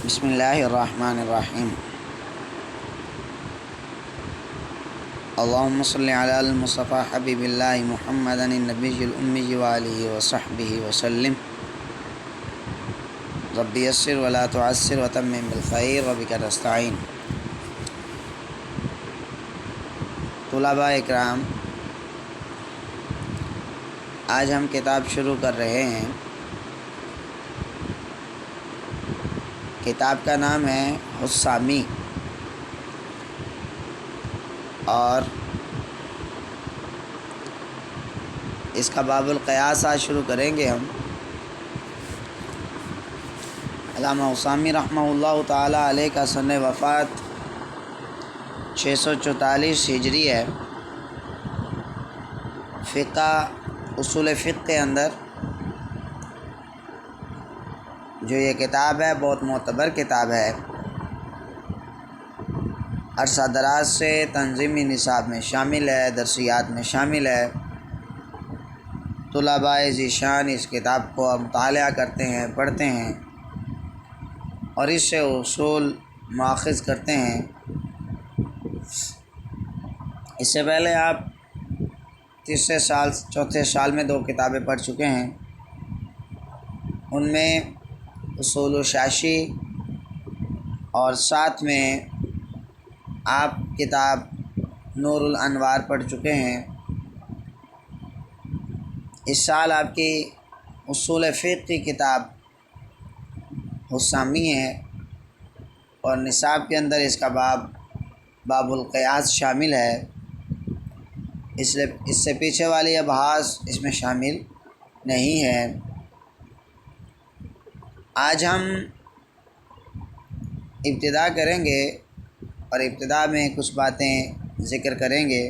بسم اللہ الرحمن الرحیم۔ اللہم صلی علی المصطفیٰ حبیب اللہ محمد النبی الأمی وآلہ وصحبہ وسلم۔ رب یسر ولا تعسر وتمم بالخیر وبک نستعین۔ طلباء اکرام، آج ہم کتاب شروع کر رہے ہیں۔ کتاب کا نام ہے حسامی، اور اس کا باب القیاس آج شروع کریں گے ہم۔ علامہ حسامی رحمہ اللہ تعالیٰ علیہ کا سن وفات 644 ہجری ہے۔ فقہ، اصول فقہ کے اندر جو یہ کتاب ہے بہت معتبر کتاب ہے۔ عرصہ دراز سے تنظیمی نصاب میں شامل ہے، درسیات میں شامل ہے۔ طلباء ذیشان اس کتاب کو مطالعہ کرتے ہیں، پڑھتے ہیں اور اس سے اصول ماخذ کرتے ہیں۔ اس سے پہلے آپ تیسرے سال، چوتھے سال میں 2 کتابیں پڑھ چکے ہیں۔ ان میں اصول شاشی اور ساتھ میں آپ کتاب نور الانوار پڑھ چکے ہیں۔ اس سال آپ کی اصول فقہ کی کتاب حسامی ہے، اور نصاب کے اندر اس کا باب القیاس شامل ہے۔ اس سے پیچھے والی ابحاث اس میں شامل نہیں ہے۔ آج ہم ابتدا کریں گے، اور ابتدا میں کچھ باتیں ذکر کریں گے۔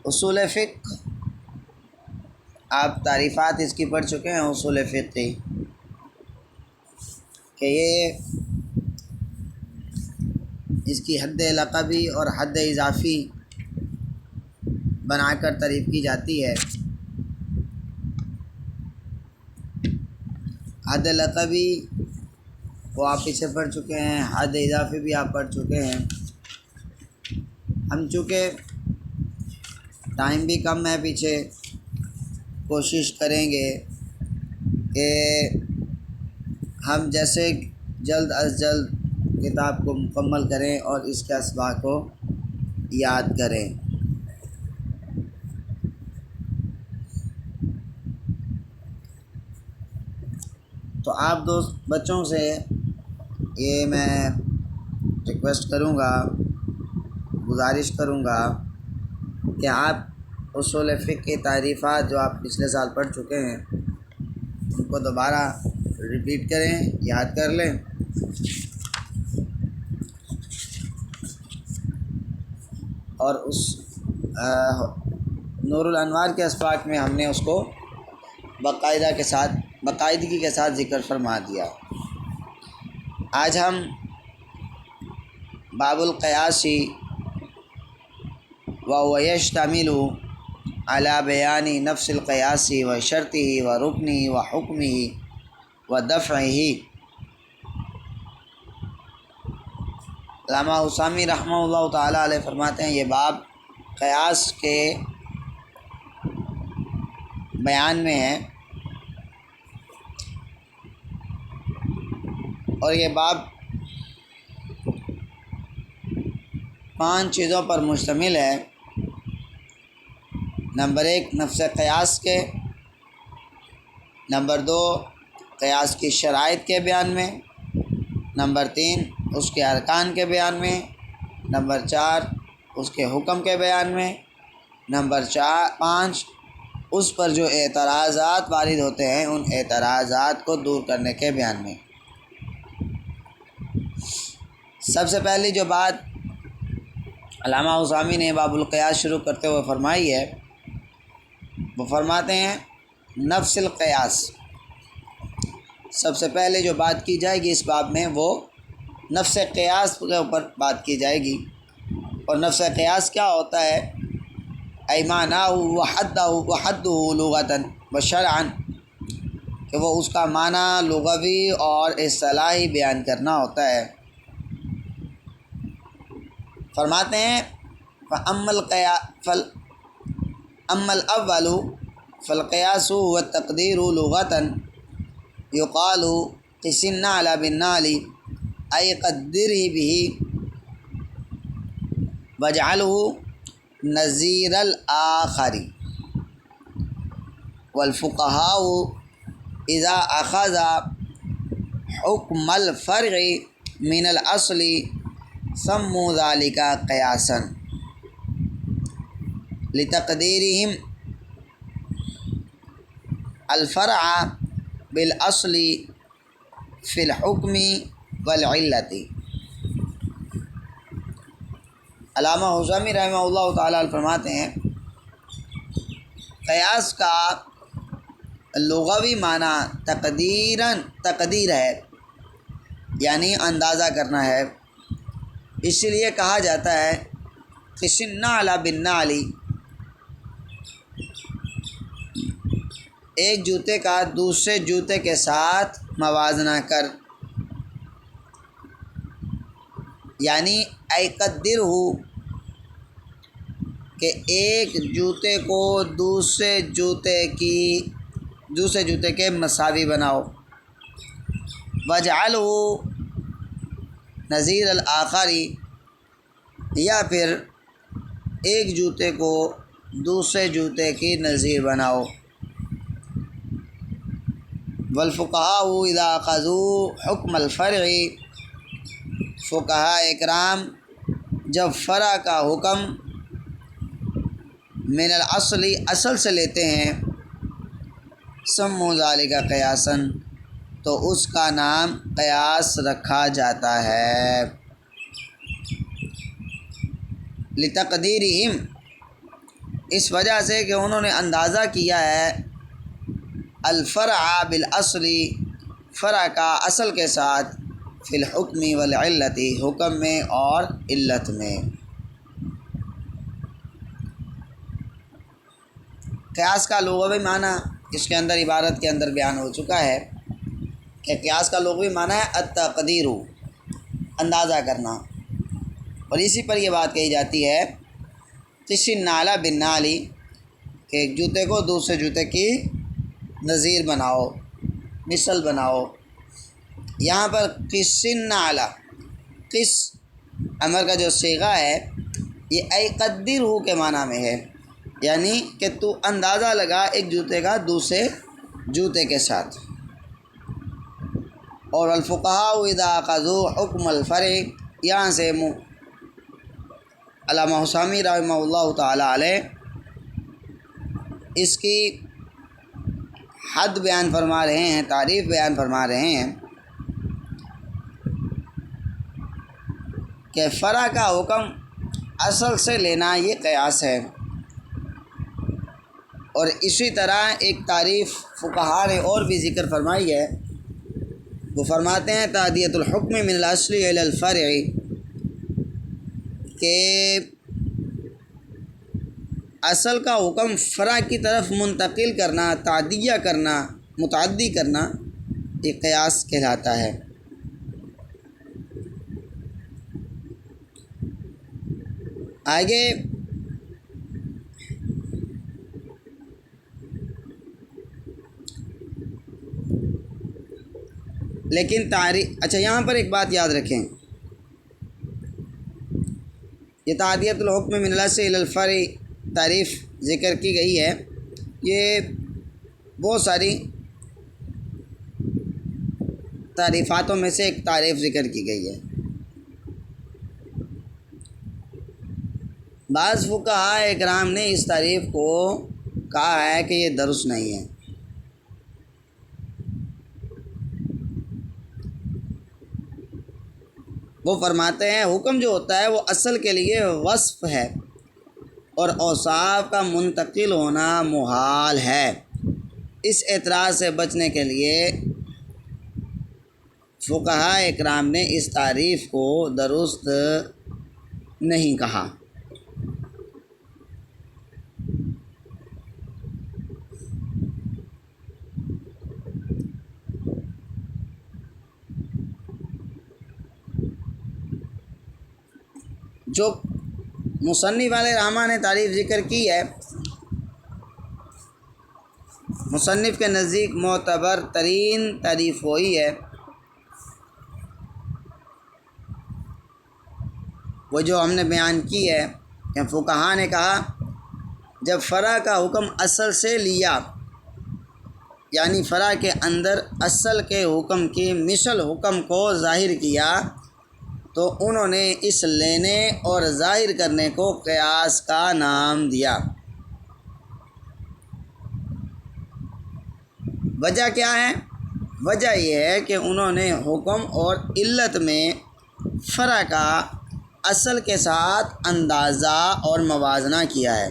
اصول فقہ، آپ تعریفات اس کی پڑھ چکے ہیں اصول فقہ کی، کہ یہ اس کی حد لقبی اور حد اضافی بنا کر تعریف کی جاتی ہے۔ حد لقبی وہ آپ اسے پڑھ چکے ہیں، حد اضافی بھی آپ پڑھ چکے ہیں۔ ہم چونکہ ٹائم بھی کم ہے پیچھے، کوشش کریں گے کہ ہم جیسے جلد از جلد کتاب کو مکمل کریں اور اس کے اسباق کو یاد کریں۔ تو آپ بچوں سے یہ میں ریکویسٹ کروں گا، گزارش کروں گا کہ آپ اصول فقہ کی تعریفات جو آپ پچھلے سال پڑھ چکے ہیں ان کو دوبارہ ریپیٹ کریں، یاد کر لیں، اور اس نور الانوار کے اسباق میں ہم نے اس کو باقاعدگی کے ساتھ ذکر فرما دیا۔ آج ہم باب القیاسی وهو يشتمل على بیان نفس القیاس وشرطه ورکنه وحکمه ودفعه۔ علامہ حسامی رحمہ اللہ تعالیٰ علیہ فرماتے ہیں یہ باب قیاس کے بیان میں ہے، اور یہ باب 5 چیزوں پر مشتمل ہے۔ نمبر 1 نفس قیاس کے، نمبر 2 قیاس کی شرائط کے بیان میں، نمبر 3 اس کے ارکان کے بیان میں، نمبر 4 اس کے حکم کے بیان میں، نمبر 5 اس پر جو اعتراضات وارد ہوتے ہیں ان اعتراضات کو دور کرنے کے بیان میں۔ سب سے پہلی جو بات علامہ حسامی نے باب القیاس شروع کرتے ہوئے فرمائی ہے، وہ فرماتے ہیں نفس القیاس۔ سب سے پہلے جو بات کی جائے گی اس باب میں وہ نفس قیاس کے اوپر بات کی جائے گی۔ اور نفس قیاس کیا ہوتا ہے؟ ایمانہ وحدہ لغۃ و شرعاً، کہ وہ اس کا معنی لغوی اور اصطلاحی بیان کرنا ہوتا ہے۔ فرماتے ہیں فَأَمَّا الْأَوَّلُ فَالْقِيَاسُ وَالتَّقْدِيرُ لُغَةً يُقَالُ قِسِ النَّعْلَ بِالنَّعْلِ أَيْ قَدِّرْهُ بِهِ وَاجْعَلْهُ نَظِيرَ الْآخَرِ۔ والفقهاء إذا أخذ حكم الفرع من الأصل سموا ذلك قياسا لتقديرهم الفرع بالأصل في الحكم والعلة۔ علامہ حضامی رحمہ اللہ تعالیٰ فرماتے ہیں قیاس کا لغوی معنی تقدیر ہے، یعنی اندازہ کرنا ہے۔ اس لیے کہا جاتا ہے قِسِ النَّعْلَ بِالنَّعْلِ، ایک جوتے کا دوسرے جوتے کے ساتھ موازنہ کر، یعنی اَيْ قَدِّرْهُ، کہ ایک جوتے کو دوسرے جوتے کے مساوی بناؤ۔ وَاجْعَلْهُ نَظِيرَ الْآخَرِ، یا پھر ایک جوتے کو دوسرے جوتے کی نظیر بناؤ۔ والفقهاء اذا اخذوا حکم الفرع، فقہاء اکرام جب فرع کا حکم من الاصل، اصل سے لیتے ہیں، سموا ذلک قیاسا، تو اس کا نام قیاس رکھا جاتا ہے۔ لتقدیرہم، اس وجہ سے کہ انہوں نے اندازہ کیا ہے الفرع بالاصل، فرع کا اصل کے ساتھ، فی الحکم والعلت، حکم میں اور علت میں۔ قیاس کا لغوی معنی اس کے اندر عبارت کے اندر بیان ہو چکا ہے کہ قیاس کا لغوی معنی ہے التقدیر، اندازہ کرنا، اور اسی پر یہ بات کہی جاتی ہے قِسِ النَّعْلَ بِالنَّعْلِ، کہ ایک جوتے کو دوسرے جوتے کی نظیر بناؤ، مثل بناؤ۔ یہاں پر قِسِ النَّعْلَ، قِس امر کا جو صیغہ ہے یہ اَيْ قَدِّرْهُ کے معنی میں ہے، یعنی کہ تو اندازہ لگا ایک جوتے کا دوسرے جوتے کے ساتھ۔ اور الفقهاء اذا اخذوا حکم الفرع، یہاں سے علامہ حسامی رحمہ اللہ تعالیٰ علیہ اس کی حد بیان فرما رہے ہیں، تعریف بیان فرما رہے ہیں کہ فرع کا حکم اصل سے لینا یہ قیاس ہے۔ اور اسی طرح ایک تعریف فقہا نے اور بھی ذکر فرمائی ہے، وہ فرماتے ہیں تعدیۃ الحکم من الاصل الی الفرع، کہ اصل کا حکم فرع کی طرف منتقل کرنا، تعدیہ کرنا، متعدی کرنا، یہ قیاس کہلاتا ہے۔ آگے لیکن اچھا یہاں پر ایک بات یاد رکھیں، یہ تعدیۃ الحکم من الاصل الی الفرع تعریف ذکر کی گئی ہے، یہ بہت ساری تعریفاتوں میں سے ایک تعریف ذکر کی گئی ہے۔ بعض فقہاء اکرام نے اس تعریف کو کہا ہے کہ یہ درست نہیں ہے۔ وہ فرماتے ہیں حکم جو ہوتا ہے وہ اصل کے لیے وصف ہے، اور اوصاف کا منتقل ہونا محال ہے۔ اس اعتراض سے بچنے کے لیے فقہاء اکرام نے اس تعریف کو درست نہیں کہا۔ جو مصنف علیہ رحمہ نے تعریف ذکر کی ہے، مصنف کے نزدیک معتبر ترین تعریف وہی ہے وہ جو ہم نے بیان کی ہے کہ فقہا نے کہا جب فرع کا حکم اصل سے لیا، یعنی فرع کے اندر اصل کے حکم کی مثل حکم کو ظاہر کیا، تو انہوں نے اس لینے اور ظاہر کرنے کو قیاس کا نام دیا۔ وجہ کیا ہے؟ وجہ یہ ہے کہ انہوں نے حکم اور علت میں فرع کا اصل کے ساتھ اندازہ اور موازنہ کیا ہے۔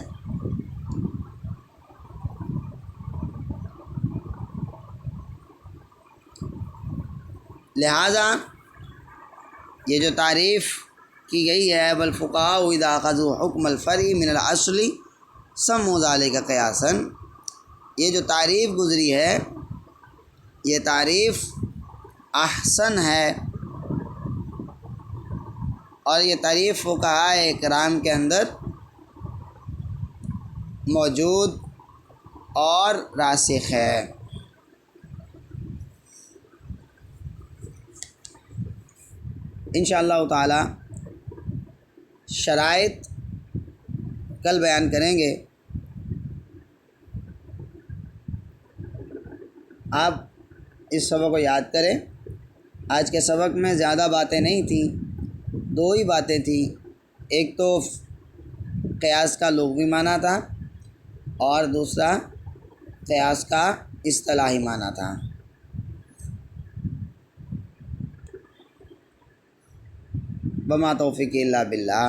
لہذا یہ جو تعریف کی گئی ہے والفقهاء اذا اخذوا حکم الفرع من الاصل سموا ذلك قیاسا، یہ جو تعریف گزری ہے یہ تعریف احسن ہے، اور یہ تعریف فقہاء کرام کے اندر موجود اور راسخ ہے۔ انشاءاللہ تعالی شرائط کل بیان کریں گے۔ آپ اس سبق کو یاد کریں۔ آج کے سبق میں زیادہ باتیں نہیں تھیں، 2 ہی باتیں تھیں۔ ایک تو قیاس کا لغوی معنی تھا اور دوسرا قیاس کا اصطلاحی معنی تھا۔ وما توفیقی الا باللہ۔